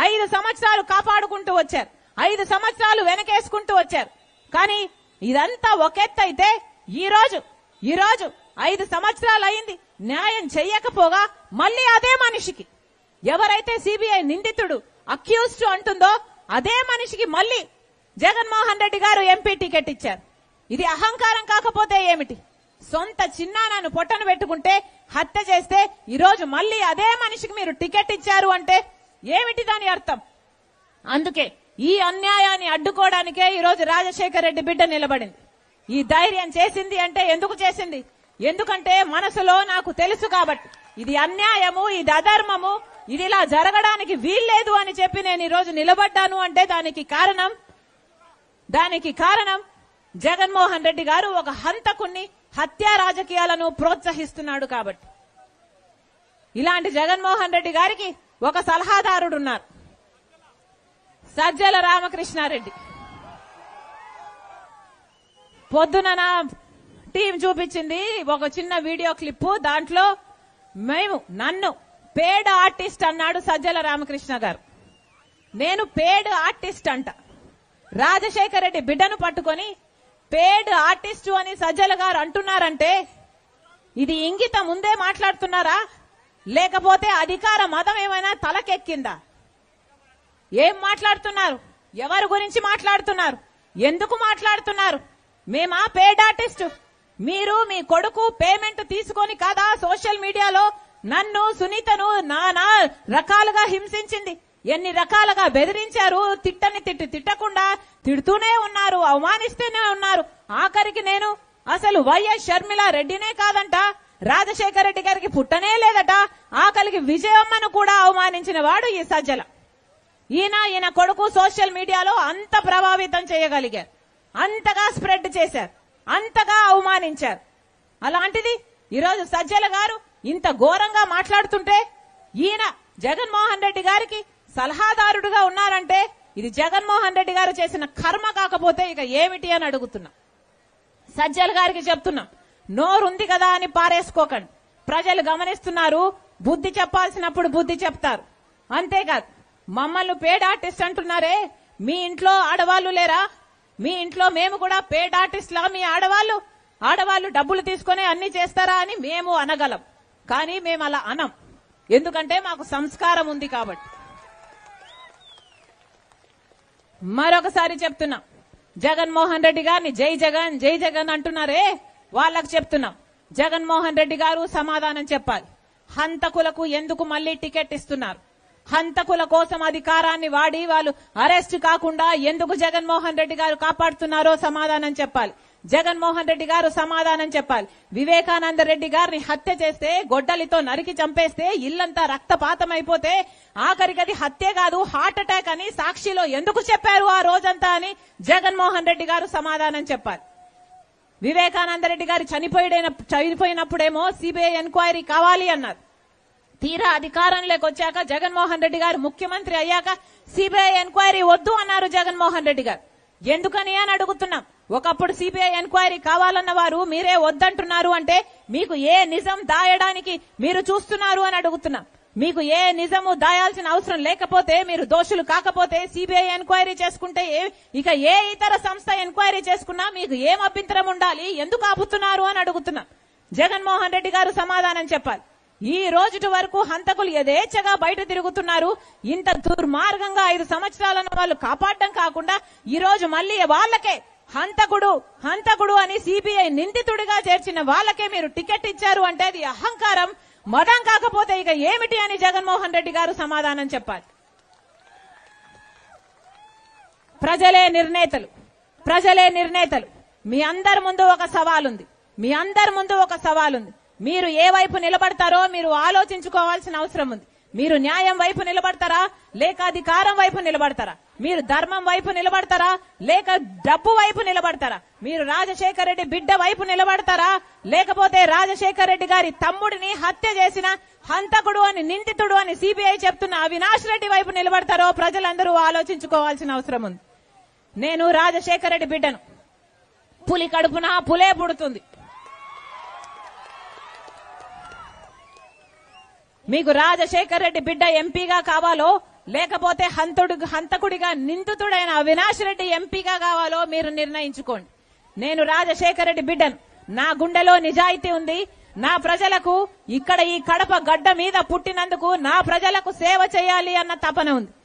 5 సంవత్సరాలు కాపాడుకుంటూ వచ్చారు, 5 సంవత్సరాలు వెనకేసుకుంటూ వచ్చారు. కానీ ఇదంతా ఒకెత్తైతే ఈ రోజు 5 సంవత్సరాలు అయింది, న్యాయం చెయ్యకపోగా మళ్ళీ అదే మనిషికి, ఎవరైతే సిబిఐ నిందితుడు అక్యూజ్డ్ అంటుందో అదే మనిషికి మళ్ళీ జగన్మోహన్ రెడ్డి గారు ఎంపీ టికెట్ ఇచ్చారు. ఇది అహంకారం కాకపోతే ఏమిటి? సొంత చిన్నాన్నను పొట్టను పెట్టుకుంటే హత్య చేస్తే ఈ రోజు మళ్ళీ అదే మనిషికి మీరు టికెట్ ఇచ్చారు అంటే ఏమిటి దాని అర్థం? అందుకే ఈ అన్యాయాన్ని అడ్డుకోవడానికే ఈ రోజు రాజశేఖర్ రెడ్డి బిడ్డ నిలబడింది. ఈ ధైర్యం చేసింది అంటే ఎందుకు చేసింది? ఎందుకంటే మనసులో నాకు తెలుసు కాబట్టి ఇది అన్యాయము, ఇది అధర్మము, ఇది ఇలా జరగడానికి వీల్లేదు అని చెప్పి నేను ఈ రోజు నిలబడ్డాను అంటే దానికి కారణం జగన్మోహన్ రెడ్డి గారు ఒక హంతకుణ్ణి, హత్యా రాజకీయాలను ప్రోత్సహిస్తున్నాడు కాబట్టి. ఇలాంటి జగన్మోహన్ రెడ్డి గారికి ఒక సలహాదారుడు ఉన్నారు, సజ్జల రామకృష్ణారెడ్డి. పొద్దున నా టీం చూపించింది ఒక చిన్న వీడియో క్లిప్. దాంట్లో నన్ను పేడ్ ఆర్టిస్ట్ అన్నాడు సజ్జల రామకృష్ణ గారు. నేను పేడ్ ఆర్టిస్ట్ అంట. రాజశేఖర రెడ్డి బిడ్డను పట్టుకొని పేడ్ ఆర్టిస్టు అని సజ్జల గారు అంటున్నారంటే ఇది ఇంగితం ముందే మాట్లాడుతున్నారా, లేకపోతే అధికార మదం ఏమైనా తలకెక్కిందా? ఏం మాట్లాడుతున్నారు? ఎవరి గురించి మాట్లాడుతున్నారు? ఎందుకు మాట్లాడుతున్నారు? మేమా పేడ్ ఆర్టిస్టు? మీరు మీ కొడుకు పేమెంట్ తీసుకొని కాదా సోషల్ మీడియాలో నన్ను, సునీతను నానా రకాలుగా హింసించింది, ఎన్ని రకాలుగా బెదిరించారు, తిట్టకుండా తిడుతూనే ఉన్నారు, అవమానిస్తూనే ఉన్నారు. ఆఖరికి నేను అసలు వైఎస్ షర్మిల రెడ్డినే కాదంట, రాజశేఖర రెడ్డి గారికి పుట్టనే లేదట, ఆఖరికి విజయమ్మను కూడా అవమానించిన వాడు ఈ సజ్జల. ఈయన కొడుకు సోషల్ మీడియాలో అంత ప్రభావితం చేయగలిగారు, అంతగా స్ప్రెడ్ చేశారు, అంతగా అవమానించారు. అలాంటిది ఈరోజు సజ్జల గారు ఇంత ఘోరంగా మాట్లాడుతుంటే ఈయన జగన్మోహన్ రెడ్డి గారికి సలహాదారుడుగా ఉన్నారంటే ఇది జగన్మోహన్ రెడ్డి గారు చేసిన కర్మ కాకపోతే ఇక ఏమిటి అని అడుగుతున్నా. సజ్జల గారికి చెప్తున్నా, నోరుంది కదా అని పారేసుకోకండి. ప్రజలు గమనిస్తున్నారు, బుద్ధి చెప్పాల్సినప్పుడు బుద్ధి చెప్తారు. అంతేకాదు మమ్మల్ని పేడ్ ఆర్టిస్ట్ అంటున్నారే, మీ ఇంట్లో ఆడవాళ్లు లేరా? మీ ఇంట్లో మేము కూడా పేడ్ ఆర్టిస్ట్ లా మీ ఆడవాళ్లు డబ్బులు తీసుకుని అన్ని చేస్తారా అని మేము అనగలం. కానీ మేము అలా అనం, ఎందుకంటే మాకు సంస్కారం ఉంది కాబట్టి. మరొకసారి చెప్తున్నాం, జగన్మోహన్ రెడ్డి గారిని జై జగన్ అంటున్నారే, వాళ్ళకు చెప్తున్నాం, జగన్మోహన్ రెడ్డి గారు సమాధానం చెప్పాలి. హంతకులకు ఎందుకు మళ్లీ టికెట్ ఇస్తున్నారు? హంతకుల కోసం అధికారాన్ని వాడి వాళ్ళు అరెస్ట్ కాకుండా ఎందుకు జగన్మోహన్ రెడ్డి గారు కాపాడుతున్నారో సమాధానం చెప్పాలి. జగన్మోహన్ రెడ్డి గారు సమాధానం చెప్పాలి. వివేకానంద రెడ్డి గారిని హత్య చేస్తే, గొడ్డలితో నరికి చంపేస్తే, ఇల్లంతా రక్తపాతం అయిపోతే ఆఖరికి అది హత్య కాదు హార్ట్ అటాక్ అని సాక్షిలో ఎందుకు చెప్పారు ఆ రోజంతా అని జగన్మోహన్ రెడ్డి గారు సమాధానం చెప్పాలి. వివేకానంద రెడ్డి గారు చనిపోయినప్పుడేమో సిబిఐ ఎంక్వైరీ కావాలి అన్నారు. తీరా అధికారంలోకి వచ్చాక జగన్మోహన్ రెడ్డి గారు ముఖ్యమంత్రి అయ్యాక సిబిఐ ఎంక్వైరీ వద్దు అన్నారు జగన్మోహన్ రెడ్డి గారు. ఎందుకని అని అడుగుతున్నాం. ఒకప్పుడు సిబిఐ ఎంక్వైరీ కావాలన్న వారు మీరే వద్దంటున్నారు అంటే మీకు ఏ నిజం దాయడానికి మీరు చూస్తున్నారు అని అడుగుతున్నాం. మీకు ఏ నిజము దాయాల్సిన అవసరం లేకపోతే, మీరు దోషులు కాకపోతే సిబిఐ ఎంక్వైరీ చేసుకుంటే ఇక ఏ ఇతర సంస్థ ఎంక్వైరీ చేసుకున్నా మీకు ఏం అభ్యంతరం ఉండాలి? ఎందుకు ఆపుతున్నారు అని అడుగుతున్నాం. జగన్మోహన్ రెడ్డి గారు సమాధానం చెప్పాలి. ఈ రోజుటి వరకు హంతకులు యథేచ్ఛగా బయట తిరుగుతున్నారు. ఇంత దుర్మార్గంగా 5 సంవత్సరాలను వాళ్ళు కాపాడడం కాకుండా ఈ రోజు మళ్లీ వాళ్ళకే హంతకుడు అని సిబిఐ నిందితుడిగా చేర్చిన వాళ్ళకే మీరు టికెట్ ఇచ్చారు అంటే అది అహంకారం, మదం కాకపోతే ఇక ఏమిటి అని జగన్మోహన్ రెడ్డి గారు సమాధానం చెప్పాలి. ప్రజలే నిర్ణేతలు. మీ అందరి ముందు ఒక సవాల్ ఉంది. మీరు ఏ వైపు నిలబడతారో మీరు ఆలోచించుకోవాల్సిన అవసరం ఉంది. మీరు న్యాయం వైపు నిలబడతారా, లేక అధికారం వైపు నిలబడతారా? మీరు ధర్మం వైపు నిలబడతారా, లేక డబ్బు వైపు నిలబడతారా? మీరు రాజశేఖర రెడ్డి బిడ్డ వైపు నిలబడతారా, లేకపోతే రాజశేఖర రెడ్డి గారి తమ్ముడిని హత్య చేసిన హంతకుడు అని నిందితుడు అని సిబిఐ చెప్తున్న అవినాష్ రెడ్డి వైపు నిలబడతారో ప్రజలందరూ ఆలోచించుకోవాల్సిన అవసరం ఉంది. నేను రాజశేఖర రెడ్డి బిడ్డను. పులి కడుపున పులే పుడుతుంది. మీకు రాజశేఖర రెడ్డి బిడ్డ ఎంపీగా కావాలో లేకపోతే హంతకుడిగా నిందితుడైన అవినాష్ రెడ్డి ఎంపీగా కావాలో మీరు నిర్ణయించుకోండి. నేను రాజశేఖర రెడ్డి బిడ్డను. నా గుండెలో నిజాయితీ ఉంది. నా ప్రజలకు ఇక్కడ ఈ కడప గడ్డ మీద పుట్టినందుకు నా ప్రజలకు సేవ చేయాలి అన్న తపన ఉంది.